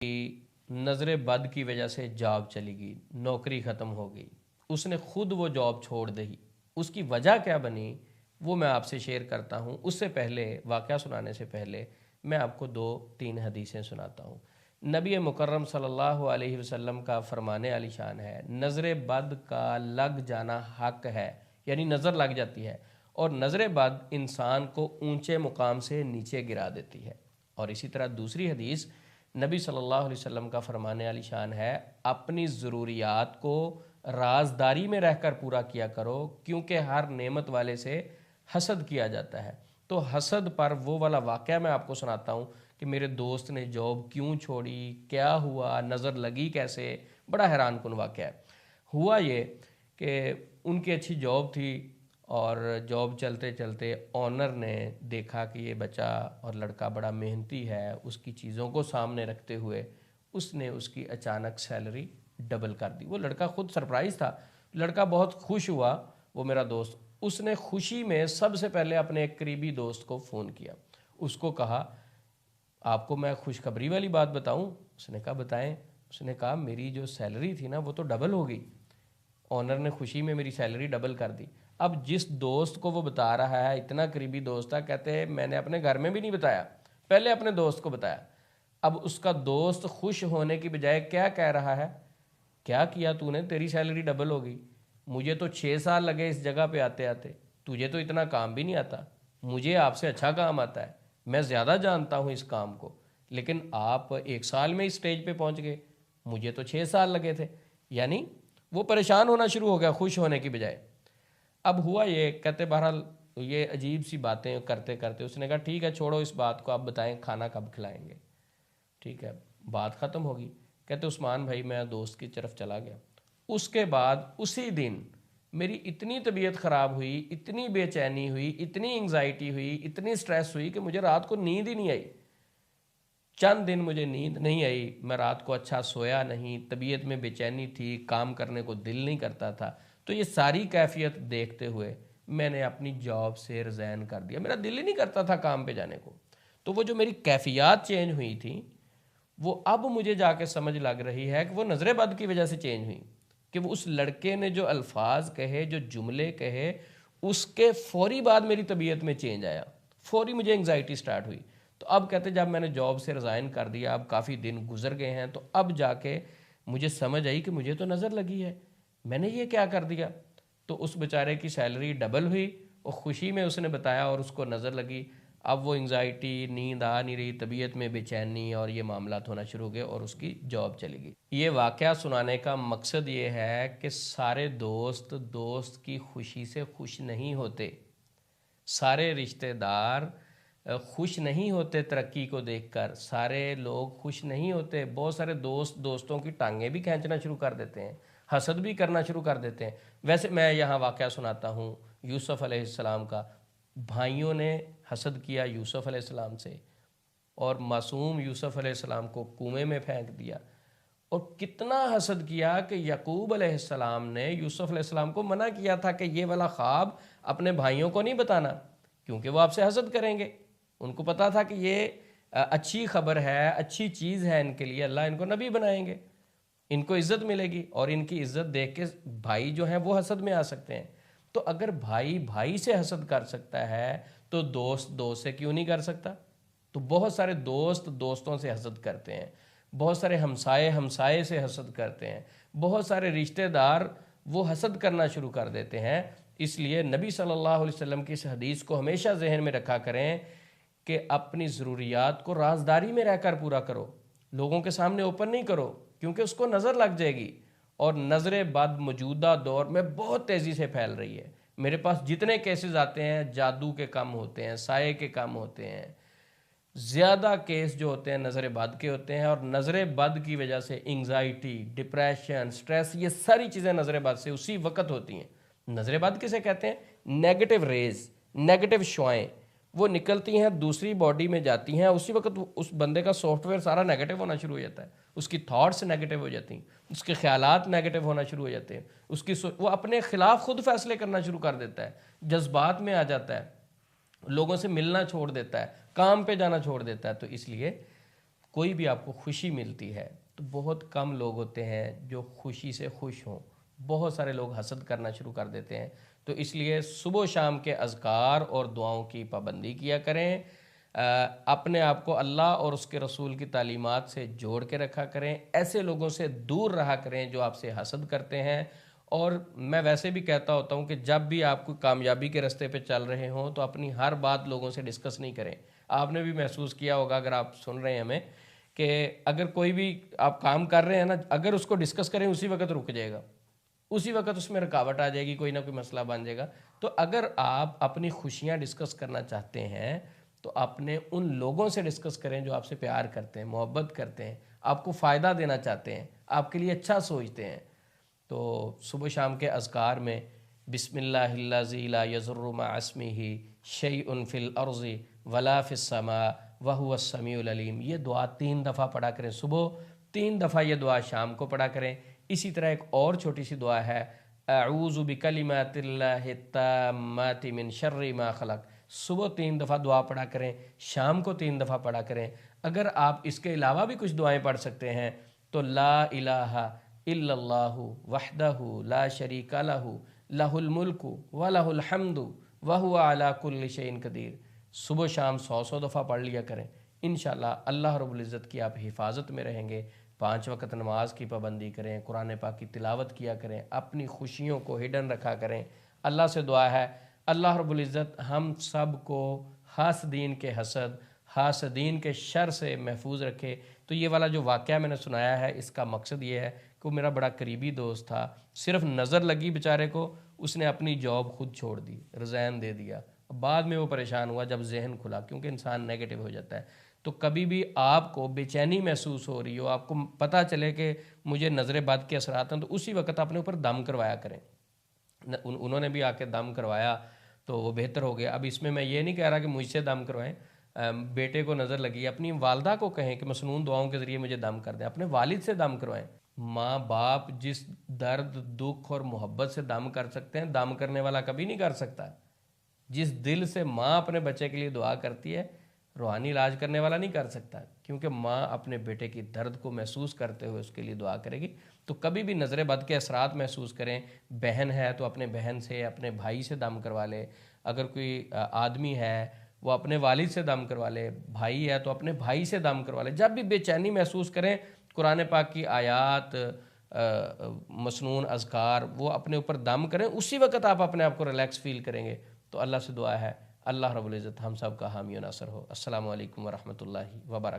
کہ نظر بد کی وجہ سے جاب چلی گئی، نوکری ختم ہو گئی، اس نے خود وہ جاب چھوڑ دی۔ اس کی وجہ کیا بنی وہ میں آپ سے شیئر کرتا ہوں۔ اس سے پہلے واقعہ سنانے سے پہلے میں آپ کو 2-3 حدیثیں سناتا ہوں۔ نبی مکرم صلی اللہ علیہ وسلم کا فرمانے علی شان ہے، نظر بد کا لگ جانا حق ہے، یعنی نظر لگ جاتی ہے، اور نظر بد انسان کو اونچے مقام سے نیچے گرا دیتی ہے۔ اور اسی طرح دوسری حدیث نبی صلی اللہ علیہ وسلم کا فرمانے علی شان ہے، اپنی ضروریات کو رازداری میں رہ کر پورا کیا کرو، کیونکہ ہر نعمت والے سے حسد کیا جاتا ہے۔ تو حسد پر وہ والا واقعہ میں آپ کو سناتا ہوں کہ میرے دوست نے جاب کیوں چھوڑی، کیا ہوا، نظر لگی کیسے۔ بڑا حیران کن واقعہ ہے۔ ہوا یہ کہ ان کی اچھی جاب تھی، اور جاب چلتے چلتے آنر نے دیکھا کہ یہ بچہ اور لڑکا بڑا محنتی ہے، اس کی چیزوں کو سامنے رکھتے ہوئے اس نے اس کی اچانک سیلری ڈبل کر دی۔ وہ لڑکا خود سرپرائز تھا، لڑکا بہت خوش ہوا، وہ میرا دوست۔ اس نے خوشی میں سب سے پہلے اپنے ایک قریبی دوست کو فون کیا، اس کو کہا آپ کو میں خوشخبری والی بات بتاؤں؟ اس نے کہا بتائیں۔ اس نے کہا میری جو سیلری تھی نا وہ تو ڈبل ہو گئی، آنر نے خوشی میں میری سیلری ڈبل کر دی۔ اب جس دوست کو وہ بتا رہا ہے، اتنا قریبی دوست تھا، کہتے ہیں میں نے اپنے گھر میں بھی نہیں بتایا، پہلے اپنے دوست کو بتایا۔ اب اس کا دوست خوش ہونے کی بجائے کیا کہہ رہا ہے، کیا کیا تو نے، تیری سیلری ڈبل ہو گئی، مجھے تو 6 سال لگے اس جگہ پہ آتے آتے، تجھے تو اتنا کام بھی نہیں آتا، مجھے آپ سے اچھا کام آتا ہے، میں زیادہ جانتا ہوں اس کام کو، لیکن آپ 1 سال میں اس سٹیج پہ پہنچ گئے، مجھے تو 6 سال لگے تھے۔ یعنی وہ پریشان ہونا شروع ہو گیا خوش ہونے کی بجائے۔ اب ہوا یہ، کہتے بہرحال یہ عجیب سی باتیں کرتے کرتے اس نے کہا ٹھیک ہے چھوڑو اس بات کو، آپ بتائیں کھانا کب کھلائیں گے۔ ٹھیک ہے، بات ختم ہوگی۔ کہتے عثمان بھائی میں دوست کی طرف چلا گیا، اس کے بعد اسی دن میری اتنی طبیعت خراب ہوئی، اتنی بے چینی ہوئی، اتنی انگزائٹی ہوئی، اتنی سٹریس ہوئی کہ مجھے رات کو نیند ہی نہیں آئی۔ چند دن مجھے نیند نہیں آئی، میں رات کو اچھا سویا نہیں، طبیعت میں بے چینی تھی، کام کرنے کو دل نہیں کرتا تھا۔ تو یہ ساری کیفیت دیکھتے ہوئے میں نے اپنی جاب سے ریزائن کر دیا، میرا دل ہی نہیں کرتا تھا کام پہ جانے کو۔ تو وہ جو میری کیفیات چینج ہوئی تھیں وہ اب مجھے جا کے سمجھ لگ رہی ہے کہ وہ نظر بد کی وجہ سے چینج ہوئی، کہ وہ اس لڑکے نے جو الفاظ کہے، جو جملے کہے، اس کے فوری بعد میری طبیعت میں چینج آیا، فوری مجھے انگزائٹی سٹارٹ ہوئی۔ تو اب کہتے جب میں نے جاب سے ریزائن کر دیا، اب کافی دن گزر گئے ہیں، تو اب جا کے مجھے سمجھ آئی کہ مجھے تو نظر لگی ہے، میں نے یہ کیا کر دیا۔ تو اس بیچارے کی سیلری ڈبل ہوئی، اور خوشی میں اس نے بتایا اور اس کو نظر لگی۔ اب وہ انگزائٹی، نیند آ نہیں رہی، طبیعت میں بے چینی اور یہ معاملات ہونا شروع ہو گئے، اور اس کی جاب چلی گئی۔ یہ واقعہ سنانے کا مقصد یہ ہے کہ سارے دوست کی خوشی سے خوش نہیں ہوتے، سارے رشتہ دار خوش نہیں ہوتے ترقی کو دیکھ کر، سارے لوگ خوش نہیں ہوتے۔ بہت سارے دوستوں کی ٹانگیں بھی کھینچنا شروع کر دیتے ہیں، حسد بھی کرنا شروع کر دیتے ہیں۔ ویسے میں یہاں واقعہ سناتا ہوں یوسف علیہ السلام کا۔ بھائیوں نے حسد کیا یوسف علیہ السلام سے، اور معصوم یوسف علیہ السلام کو کنویں میں پھینک دیا، اور کتنا حسد کیا کہ یعقوب علیہ السلام نے یوسف علیہ السلام کو منع کیا تھا کہ یہ والا خواب اپنے بھائیوں کو نہیں بتانا، کیونکہ وہ آپ سے حسد کریں گے۔ ان کو پتا تھا کہ یہ اچھی خبر ہے، اچھی چیز ہے ان کے لیے، اللہ ان کو نبی بنائیں گے، ان کو عزت ملے گی، اور ان کی عزت دیکھ کے بھائی جو ہیں وہ حسد میں آ سکتے ہیں۔ تو اگر بھائی سے حسد کر سکتا ہے تو دوست سے کیوں نہیں کر سکتا؟ تو بہت سارے دوستوں سے حسد کرتے ہیں، بہت سارے ہمسائے سے حسد کرتے ہیں، بہت سارے رشتہ دار وہ حسد کرنا شروع کر دیتے ہیں۔ اس لیے نبی صلی اللہ علیہ وسلم کی اس حدیث کو ہمیشہ ذہن میں رکھا کریں کہ اپنی ضروریات کو رازداری میں رہ کر پورا کرو، لوگوں کے سامنے اوپن نہیں کرو، کیونکہ اس کو نظر لگ جائے گی۔ اور نظر بد موجودہ دور میں بہت تیزی سے پھیل رہی ہے۔ میرے پاس جتنے کیسز آتے ہیں، جادو کے کم ہوتے ہیں، سائے کے کم ہوتے ہیں، زیادہ کیس جو ہوتے ہیں نظر بد کے ہوتے ہیں، اور نظر بد کی وجہ سے انگزائٹی، ڈپریشن، سٹریس، یہ ساری چیزیں نظر بد سے اسی وقت ہوتی ہیں۔ نظر بد کسے کہتے ہیں؟ نیگیٹو ریز، نیگیٹو شعائیں، وہ نکلتی ہیں دوسری باڈی میں جاتی ہیں، اسی وقت اس بندے کا سافٹ ویئر سارا نیگیٹو ہونا شروع ہو جاتا ہے، اس کی تھاٹس نیگیٹو ہو جاتی ہیں، اس کے خیالات نیگیٹو ہونا شروع ہو جاتے ہیں، وہ اپنے خلاف خود فیصلے کرنا شروع کر دیتا ہے، جذبات میں آ جاتا ہے، لوگوں سے ملنا چھوڑ دیتا ہے، کام پہ جانا چھوڑ دیتا ہے۔ تو اس لیے کوئی بھی آپ کو خوشی ملتی ہے تو بہت کم لوگ ہوتے ہیں جو خوشی سے خوش ہوں، بہت سارے لوگ حسد کرنا شروع کر دیتے ہیں۔ تو اس لیے صبح و شام کے اذکار اور دعاؤں کی پابندی کیا کریں، اپنے آپ کو اللہ اور اس کے رسول کی تعلیمات سے جوڑ کے رکھا کریں، ایسے لوگوں سے دور رہا کریں جو آپ سے حسد کرتے ہیں۔ اور میں ویسے بھی کہتا ہوتا ہوں کہ جب بھی آپ کو کامیابی کے راستے پہ چل رہے ہوں تو اپنی ہر بات لوگوں سے ڈسکس نہیں کریں۔ آپ نے بھی محسوس کیا ہوگا اگر آپ سن رہے ہیں ہمیں کہ اگر کوئی بھی آپ کام کر رہے ہیں نا، اگر اس کو ڈسکس کریں اسی وقت رک جائے گا، اسی وقت اس میں رکاوٹ آ جائے گی، کوئی نہ کوئی مسئلہ بن جائے گا۔ تو اگر آپ اپنی خوشیاں ڈسکس کرنا چاہتے ہیں تو اپنے ان لوگوں سے ڈسکس کریں جو آپ سے پیار کرتے ہیں، محبت کرتے ہیں، آپ کو فائدہ دینا چاہتے ہیں، آپ کے لیے اچھا سوچتے ہیں۔ تو صبح شام کے اذکار میں بسم اللہ الذی لا یضر مع اسمہ شیء فی الارض ولا فی السماء وہو السمیع العلیم، یہ دعا 3 دفعہ پڑھا کریں صبح، 3 دفعہ یہ دعا شام کو پڑھا کریں۔ اسی طرح ایک اور چھوٹی سی دعا ہے، اعوذ بکلمات اللہ التامات من شر ما خلق، صبح 3 دفعہ دعا پڑھا کریں، شام کو 3 دفعہ پڑھا کریں۔ اگر آپ اس کے علاوہ بھی کچھ دعائیں پڑھ سکتے ہیں تو لا الہ الا اللہ وحدہ لا شریک لہ لہ الملک ولہ الحمد وہو علی کل شیء قدیر، صبح شام 100 دفعہ پڑھ لیا کریں۔ انشاءاللہ اللہ رب العزت کی آپ حفاظت میں رہیں گے۔ 5 وقت نماز کی پابندی کریں، قرآن پاک کی تلاوت کیا کریں، اپنی خوشیوں کو ہڈن رکھا کریں۔ اللہ سے دعا ہے اللہ رب العزت ہم سب کو حاسدین کے حسد، حاسدین کے شر سے محفوظ رکھے۔ تو یہ والا جو واقعہ میں نے سنایا ہے اس کا مقصد یہ ہے کہ وہ میرا بڑا قریبی دوست تھا، صرف نظر لگی بیچارے کو، اس نے اپنی جاب خود چھوڑ دی، ریزائن دے دیا۔ بعد میں وہ پریشان ہوا جب ذہن کھلا، کیونکہ انسان نیگیٹو ہو جاتا ہے۔ تو کبھی بھی آپ کو بے چینی محسوس ہو رہی ہو، آپ کو پتہ چلے کہ مجھے نظر بد کے اثرات ہیں، تو اسی وقت اپنے اوپر دم کروایا کریں۔ انہوں نے بھی آ کے دم کروایا تو وہ بہتر ہو گیا۔ اب اس میں یہ نہیں کہہ رہا کہ مجھ سے دم کروائیں، بیٹے کو نظر لگی، اپنی والدہ کو کہیں کہ مسنون دعاؤں کے ذریعے مجھے دم کر دیں، اپنے والد سے دم کروائیں۔ ماں باپ جس درد، دکھ اور محبت سے دم کر سکتے ہیں، دم کرنے والا کبھی نہیں کر سکتا۔ جس دل سے ماں اپنے بچے کے لیے دعا کرتی ہے، روحانی علاج کرنے والا نہیں کر سکتا، کیونکہ ماں اپنے بیٹے کی درد کو محسوس کرتے ہوئے اس کے لیے دعا کرے گی۔ تو کبھی بھی نظر بد کے اثرات محسوس کریں، بہن ہے تو اپنے بہن سے، اپنے بھائی سے دم کروا لے، اگر کوئی آدمی ہے وہ اپنے والد سے دم کروا لے، بھائی ہے تو اپنے بھائی سے دم کروا لے۔ جب بھی بے چینی محسوس کریں، قرآن پاک کی آیات، مسنون اذکار وہ اپنے اوپر دم کریں، اسی وقت آپ اپنے آپ کو ریلیکس فیل کریں گے۔ تو اللہ سے دعا ہے اللہ رب العزت ہم سب کا حامی و ناصر ہو۔ السلام علیکم ورحمۃ اللہ وبرکاتہ۔